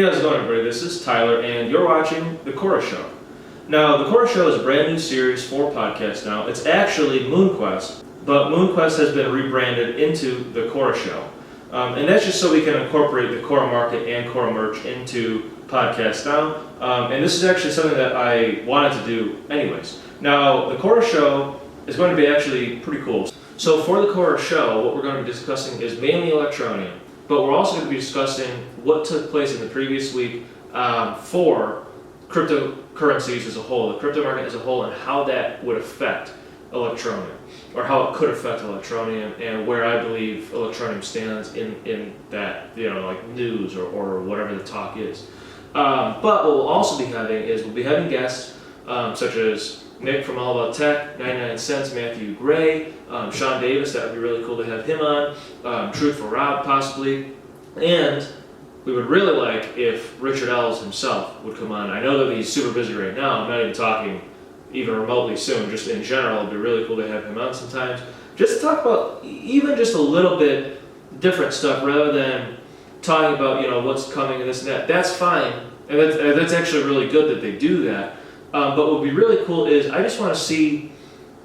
Hey, how's it going, everybody? This is Tyler, and you're watching The Quorra Show. Now, The Quorra Show is a brand new series for podcasts now. It's actually MoonQuest, but MoonQuest has been rebranded into The Quorra Show. And that's just so we can incorporate the Quorra market and Quorra merch into podcasts now. And this is actually something that I wanted to do anyways. Now, The Quorra Show is going to be actually pretty cool. So for The Quorra Show, what we're going to be discussing is mainly Electroneum. But we're also going to be discussing what took place in the previous week for cryptocurrencies as a whole, the crypto market as a whole, and how that would affect Electroneum, or how it could affect Electroneum, and where I believe Electroneum stands in that, like news or whatever the talk is. But what we'll also be having is we'll be having guests such as Nick from All About Tech, 99 Cents, Matthew Gray, Sean Davis. That would be really cool to have him on. Truthful Rob, possibly. And we would really like if Richard Ellis himself would come on. I know that he's super busy right now. I'm not even talking even remotely soon. Just in general, it'd be really cool to have him on sometimes. Just to talk about even just a little bit different stuff rather than talking about, what's coming and this and that. That's fine. And that's actually really good that they do that. But what would be really cool is I just want to see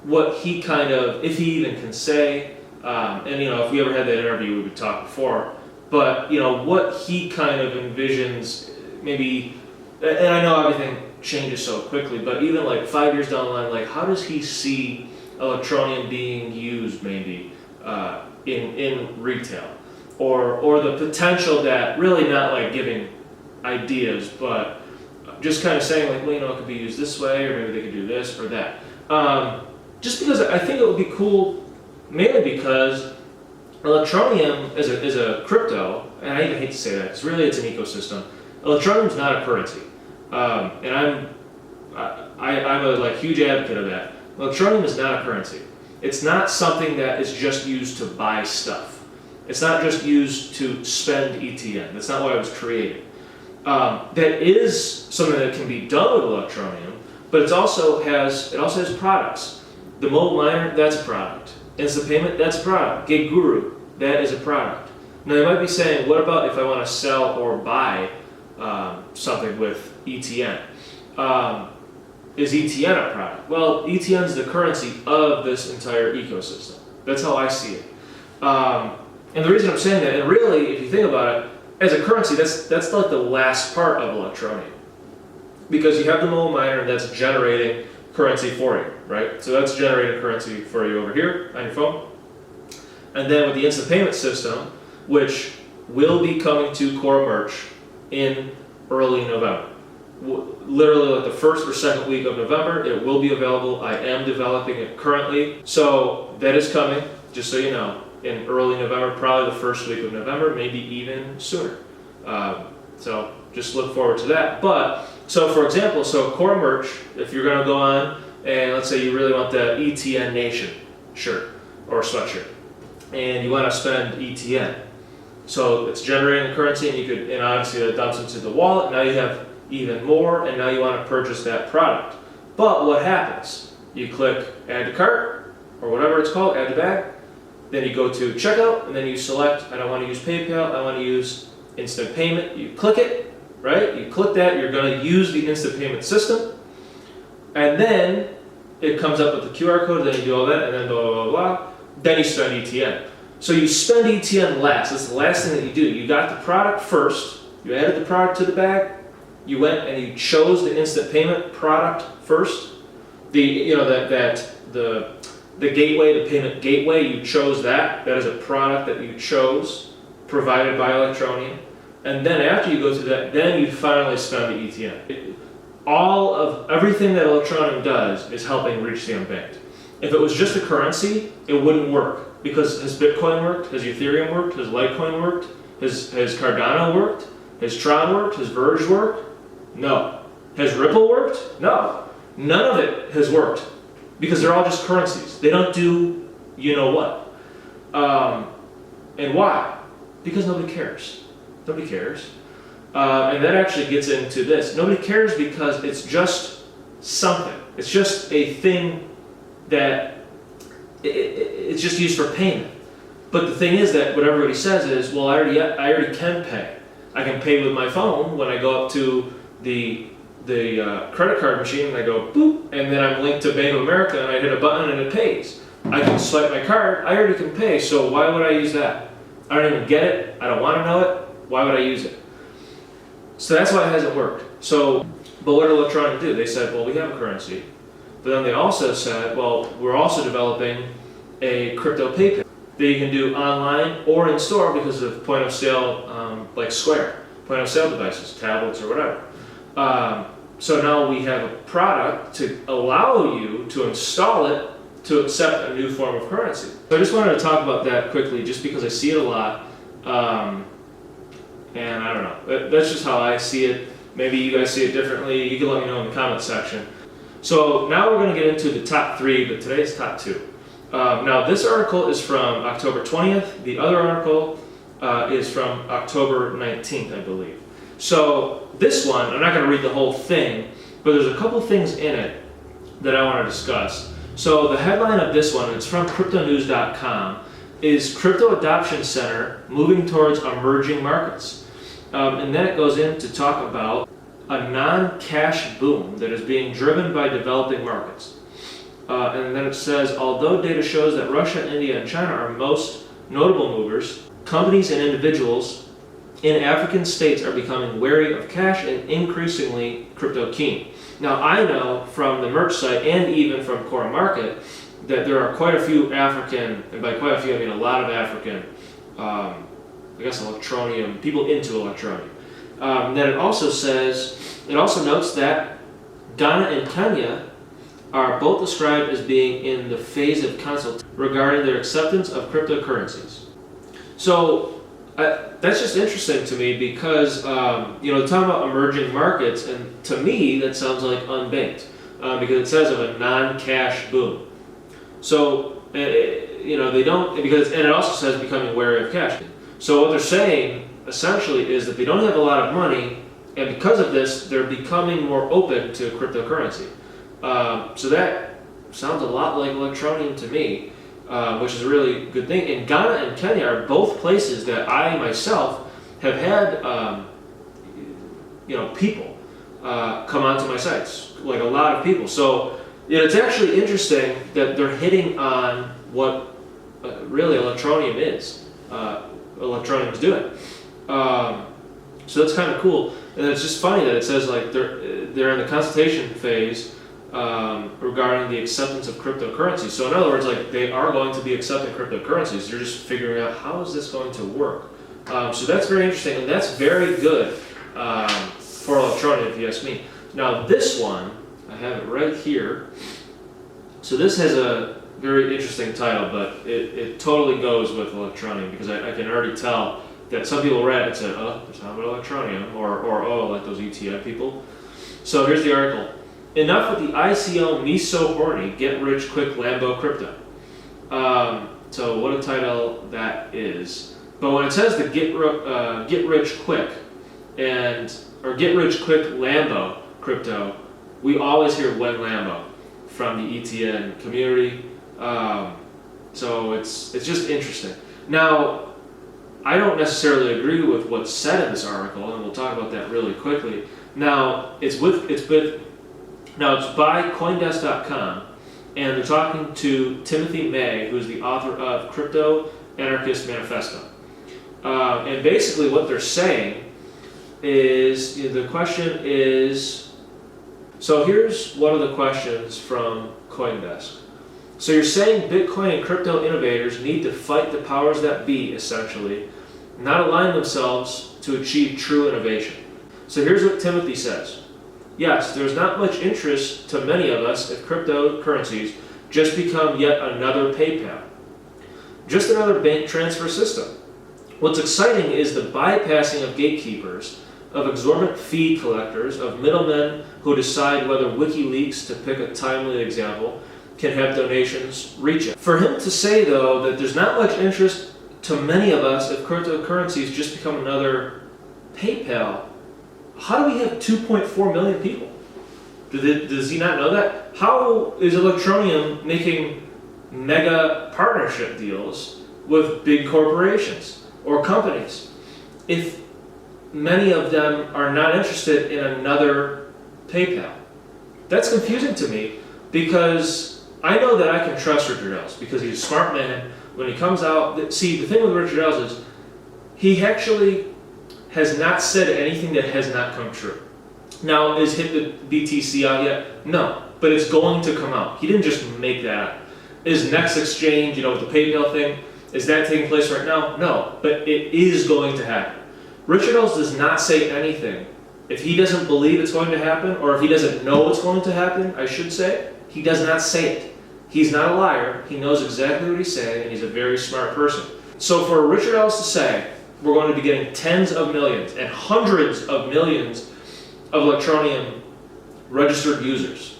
what he if he even can say, and if we ever had that interview, we would talk before, but what he kind of envisions, maybe, and I know everything changes so quickly, but even like 5 years down the line, like how does he see Electroneum being used maybe in retail, or the potential that really not like giving ideas, but just kind of saying like, well, it could be used this way, or maybe they could do this or that. Just because I think it would be cool, mainly because Electroneum is a crypto, and I even hate to say that, because really it's an ecosystem. Electroneum is not a currency, and I'm a huge advocate of that. Electroneum is not a currency. It's not something that is just used to buy stuff. It's not just used to spend ETN. That's not why it was created. That is something that can be done with Electroneum, but it also has products. The mobile miner, that's a product. Instant payment, that's a product. Gig Guru, that is a product. Now you might be saying, what about if I want to sell or buy something with ETN? Is ETN a product? Well, ETN is the currency of this entire ecosystem. That's how I see it. And the reason I'm saying that, and really, if you think about it, as a currency, that's like the last part of Electroneum. Because you have the mobile miner that's generating currency for you, right? So that's generating currency for you over here on your phone. And then with the instant payment system, which will be coming to Quorra merch in early November. Literally like the first or second week of November, it will be available. I am developing it currently. So that is coming, just so you know, in early November, probably the first week of November, maybe even sooner. So just look forward to that. But, so for example, Quorra merch, if you're going to go on and let's say you really want the ETN Nation shirt or sweatshirt, and you want to spend ETN. So it's generating currency, and obviously that dumps into the wallet. Now you have even more, and now you want to purchase that product. But what happens? You click add to cart, or whatever it's called, add to bag. Then you go to checkout, and then you select, I don't want to use PayPal, I want to use instant payment. You click it, right? You click that, you're going to use the instant payment system. And then it comes up with the QR code, then you do all that, and then blah, blah, blah, blah. Then you spend ETN. So you spend ETN last. That's the last thing that you do. You got the product first, you added the product to the bag, you went and you chose the instant payment product first. The gateway, the payment gateway, you chose that. That is a product that you chose, provided by Electroneum. And then after you go through that, then you finally spend the ETN. All of everything that Electroneum does is helping reach the unbanked. If it was just a currency, it wouldn't work. Because has Bitcoin worked? Has Ethereum worked? Has Litecoin worked? Has Cardano worked? Has Tron worked? Has Verge worked? No. Has Ripple worked? No. None of it has worked. Because they're all just currencies. They don't do what. And why? Because nobody cares. Nobody cares. And that actually gets into this. Nobody cares because it's just something. It's just a thing that it's just used for payment. But the thing is that what everybody says is, well, I already can pay. I can pay with my phone when I go up to the credit card machine and I go boop, and then I'm linked to Bank of America and I hit a button and it pays. I can swipe my card, I already can pay, so why would I use that? I don't even get it, I don't want to know it, why would I use it? So that's why it hasn't worked. So, but what did Electroneum do? They said, well, we have a currency, but then they also said, well, we're also developing a crypto PayPal that you can do online or in store because of point of sale, like Square, point of sale devices, tablets or whatever. So now we have a product to allow you to install it to accept a new form of currency. So I just wanted to talk about that quickly just because I see it a lot. And I don't know, that's just how I see it. Maybe you guys see it differently. You can let me know in the comment section. So now we're going to get into the top 3, but today's top 2. Now this article is from October 20th. The other article is from October 19th, I believe. So this one, I'm not going to read the whole thing, but there's a couple things in it that I want to discuss. So the headline of this one, it's from cryptonews.com, is Crypto Adoption Center Moving Towards Emerging Markets. And then it goes in to talk about a non-cash boom that is being driven by developing markets. And then it says, although data shows that Russia, India, and China are most notable movers, companies and individuals in African states are becoming wary of cash and increasingly crypto keen. Now I know from the merch site and even from Quorra Market that there are quite a few African, and by quite a few I mean a lot of African, I guess Electroneum, people into Electroneum. Then it also says, it also notes that Ghana and Kenya are both described as being in the phase of consultation regarding their acceptance of cryptocurrencies. So that's just interesting to me because, talking about emerging markets, and to me that sounds like unbanked because it says of a non-cash boom. So, they don't, because, and it also says becoming wary of cash. So what they're saying essentially is that they don't have a lot of money, and because of this, they're becoming more open to cryptocurrency. So that sounds a lot like Electroneum to me, which is a really good thing. And Ghana and Kenya are both places that I myself have had, people come onto my sites, like a lot of people. So it's actually interesting that they're hitting on what really Electroneum is. Electroneum's doing. So that's kind of cool, and it's just funny that it says like they're in the consultation phase regarding the acceptance of cryptocurrency. So in other words, like they are going to be accepting cryptocurrencies. They're just figuring out how is this going to work. So that's very interesting, and that's very good for Electroneum, if you ask me. Now this one, I have it right here. So this has a very interesting title, but it totally goes with Electroneum because I can already tell that some people read it and said, oh, there's not about Electroneum, or oh, like those ETF people. So here's the article. Enough with the ICO me so horny, get rich quick Lambo crypto. So what a title that is. But when it says the get rich quick or get rich quick Lambo crypto, we always hear when Lambo from the ETN community. So it's just interesting. Now, I don't necessarily agree with what's said in this article, and we'll talk about that really quickly. Now, it's by CoinDesk.com, and they're talking to Timothy May, who's the author of Crypto Anarchist Manifesto. And basically what they're saying is, the question is, so here's one of the questions from CoinDesk. So you're saying Bitcoin and crypto innovators need to fight the powers that be, essentially, not align themselves to achieve true innovation. So here's what Timothy says. Yes, there's not much interest to many of us if cryptocurrencies just become yet another PayPal. Just another bank transfer system. What's exciting is the bypassing of gatekeepers, of exorbitant fee collectors, of middlemen who decide whether WikiLeaks, to pick a timely example, can have donations reach it. For him to say, though, that there's not much interest to many of us if cryptocurrencies just become another PayPal, how do we have 2.4 million people? Does he not know that? How is Electroneum making mega partnership deals with big corporations or companies if many of them are not interested in another PayPal. That's confusing to me because I know that I can trust Richard Ellis because he's a smart man. When he comes out, see, the thing with Richard Ellis is he actually has not said anything that has not come true. Now, is hit the BTC out yet? No, but it's going to come out. He didn't just make that up. Is Next Exchange, with the PayPal thing, is that taking place right now? No, but it is going to happen. Richard Ellis does not say anything. If he doesn't believe it's going to happen, or if he doesn't know it's going to happen, I should say, he does not say it. He's not a liar. He knows exactly what he's saying, and he's a very smart person. So for Richard Ellis to say, we're going to be getting tens of millions and hundreds of millions of Electroneum registered users,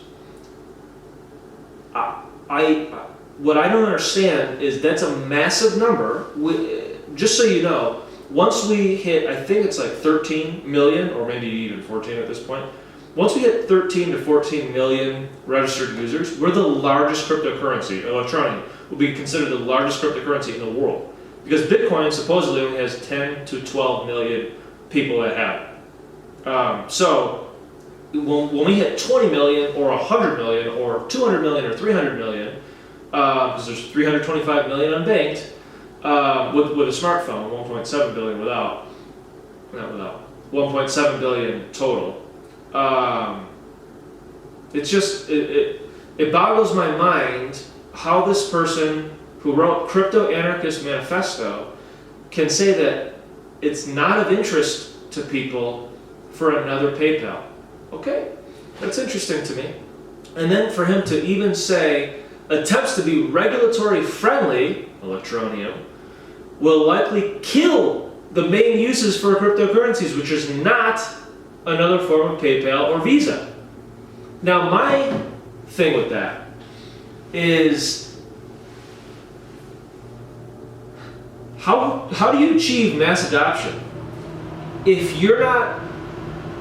what I don't understand is that's a massive number. Just so you know, once we hit, I think it's like 13 million, or maybe even 14 at this point. Once we hit 13 to 14 million registered users, we're the largest cryptocurrency. Electroneum will be considered the largest cryptocurrency in the world. Because Bitcoin supposedly only has 10 to 12 million people that have it. So when we hit 20 million or 100 million or 200 million or 300 million, because there's 325 million unbanked with a smartphone, 1.7 billion not without, 1.7 billion total. It's just, it boggles my mind how this person who wrote Crypto Anarchist Manifesto can say that it's not of interest to people for another PayPal. Okay, that's interesting to me. And then for him to even say attempts to be regulatory friendly, Electroneum, will likely kill the main uses for cryptocurrencies, which is not another form of PayPal or Visa. Now my thing with that is, how do you achieve mass adoption if you're not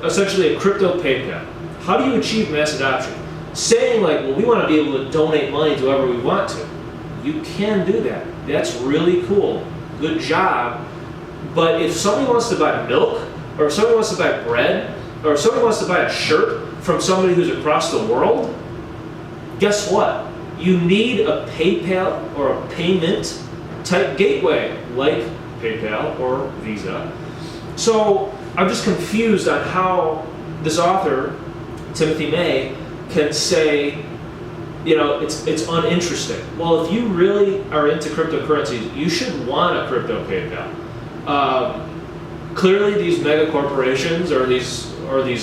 essentially a crypto PayPal? How do you achieve mass adoption? Saying like, well, we want to be able to donate money to whoever we want to. You can do that. That's really cool. Good job. But if somebody wants to buy milk, or if somebody wants to buy bread, or if somebody wants to buy a shirt from somebody who's across the world, guess what? You need a PayPal or a payment type gateway like PayPal or Visa. So I'm just confused on how this author, Timothy May, can say, it's uninteresting. Well, if you really are into cryptocurrencies, you should want a crypto PayPal. Clearly, these mega corporations or these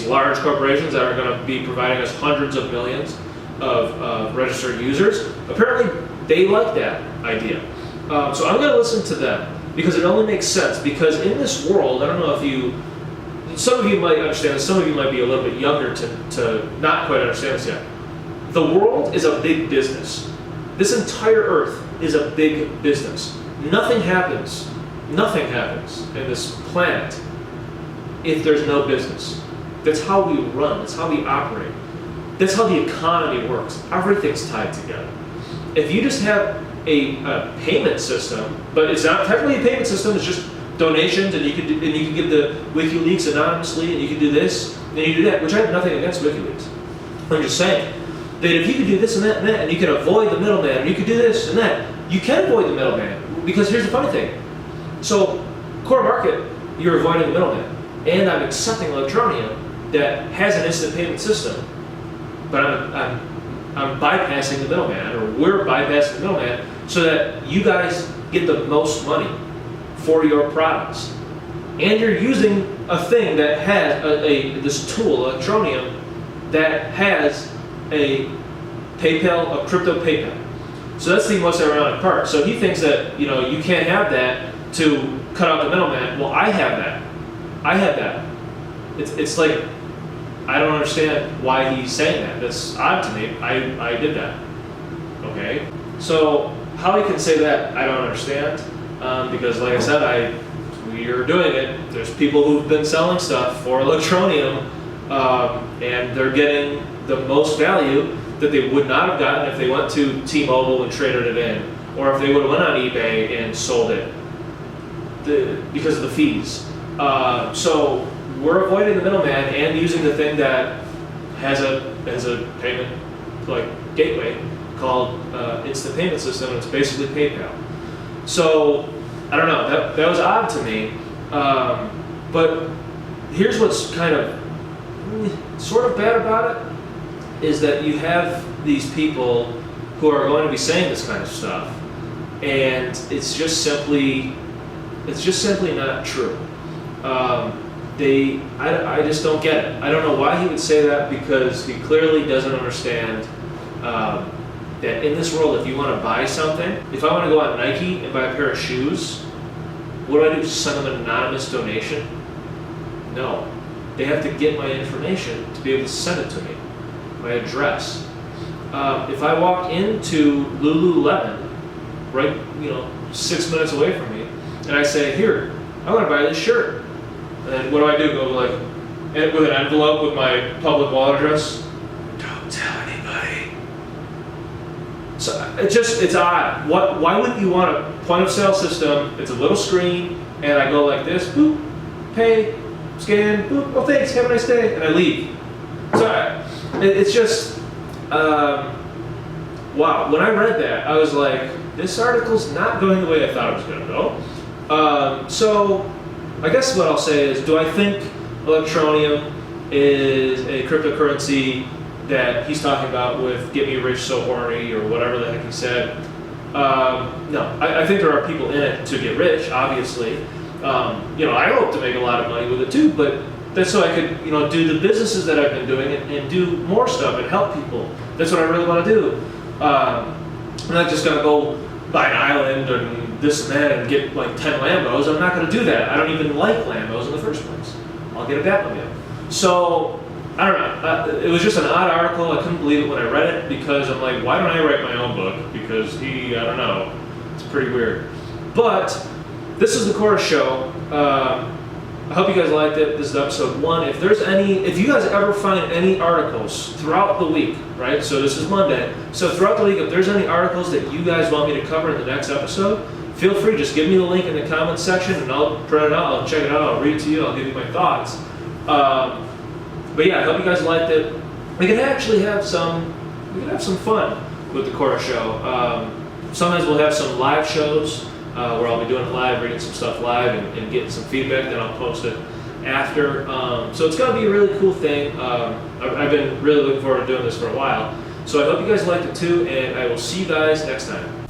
large corporations that are going to be providing us hundreds of millions of registered users, apparently they like that idea. So I'm going to listen to them because it only makes sense. Because in this world, I don't know if some of you might understand this, some of you might be a little bit younger to not quite understand this yet. The world is a big business. This entire earth is a big business. Nothing happens in this planet if there's no business. That's how we run, that's how we operate. That's how the economy works. Everything's tied together. If you just have a payment system, but it's not technically a payment system, it's just donations, and you can give the WikiLeaks anonymously, and you can do this, and you do that, which I have nothing against WikiLeaks. I'm just saying that if you could do this and that, and you can avoid the middleman, and you could do this and that, you can avoid the middleman. Because here's the funny thing. So, core market, you're avoiding the middleman. And I'm accepting Electroneum that has an instant payment system, but I'm bypassing the middleman, or we're bypassing the middleman, so that you guys get the most money for your products. And you're using a thing that has this tool, Electroneum, that has a PayPal, a crypto PayPal. So that's the most ironic part. So he thinks that you can't have that to cut out the middleman. Well, I have that. It's like, I don't understand why he's saying that. That's odd to me. I did that. Okay? So how he can say that, I don't understand. Because like I said, we are doing it. There's people who've been selling stuff for Electroneum, and they're getting the most value that they would not have gotten if they went to T-Mobile and traded it in, or if they would have went on eBay and sold it, because of the fees. So we're avoiding the middleman and using the thing that has a payment like gateway called Instant Payment System, and it's basically PayPal. So I don't know, that was odd to me, but here's what's kind of sort of bad about it, is that you have these people who are going to be saying this kind of stuff, and it's just simply not true. I just don't get it. I don't know why he would say that, because he clearly doesn't understand that in this world, if you want to buy something, if I want to go on Nike and buy a pair of shoes, what do I do? Send them an anonymous donation? No. They have to get my information to be able to send it to me, my address. If I walk into Lululemon, right, 6 minutes away from me, and I say, here, I want to buy this shirt. And what do? Go like, with an envelope with my public wallet address? Don't tell anybody. So it's odd. Why wouldn't you want a point of sale system? It's a little screen, and I go like this, boop, pay, scan, boop, oh thanks, have a nice day, and I leave. So it's just, wow. When I read that, I was like, this article's not going the way I thought it was going to go. So I guess what I'll say is, do I think Electroneum is a cryptocurrency that he's talking about with "get me rich so horny" or whatever the heck he said? No, I think there are people in it to get rich, obviously. I hope to make a lot of money with it too, but that's so I could, do the businesses that I've been doing and do more stuff and help people. That's what I really want to do. I'm not just going to go buy an island and this and that and get like 10 Lambos. I'm not going to do that. I don't even like Lambos in the first place. I'll get a Batmobile. So, I don't know. It was just an odd article. I couldn't believe it when I read it, because I'm like, why don't I write my own book? Because I don't know. It's pretty weird. But this is the Quorra Show. I hope you guys liked it. This is episode 1. If you guys ever find any articles throughout the week, right? So this is Monday. So throughout the week, if there's any articles that you guys want me to cover in the next episode, feel free. Just give me the link in the comments section, and I'll print it out. I'll check it out. I'll read it to you. I'll give you my thoughts. But yeah, I hope you guys liked it. We can actually have some fun with the Quorra Show. Sometimes we'll have some live shows where I'll be doing it live, reading some stuff live, and getting some feedback. Then I'll post it after. So it's going to be a really cool thing. I've been really looking forward to doing this for a while. So I hope you guys liked it too, and I will see you guys next time.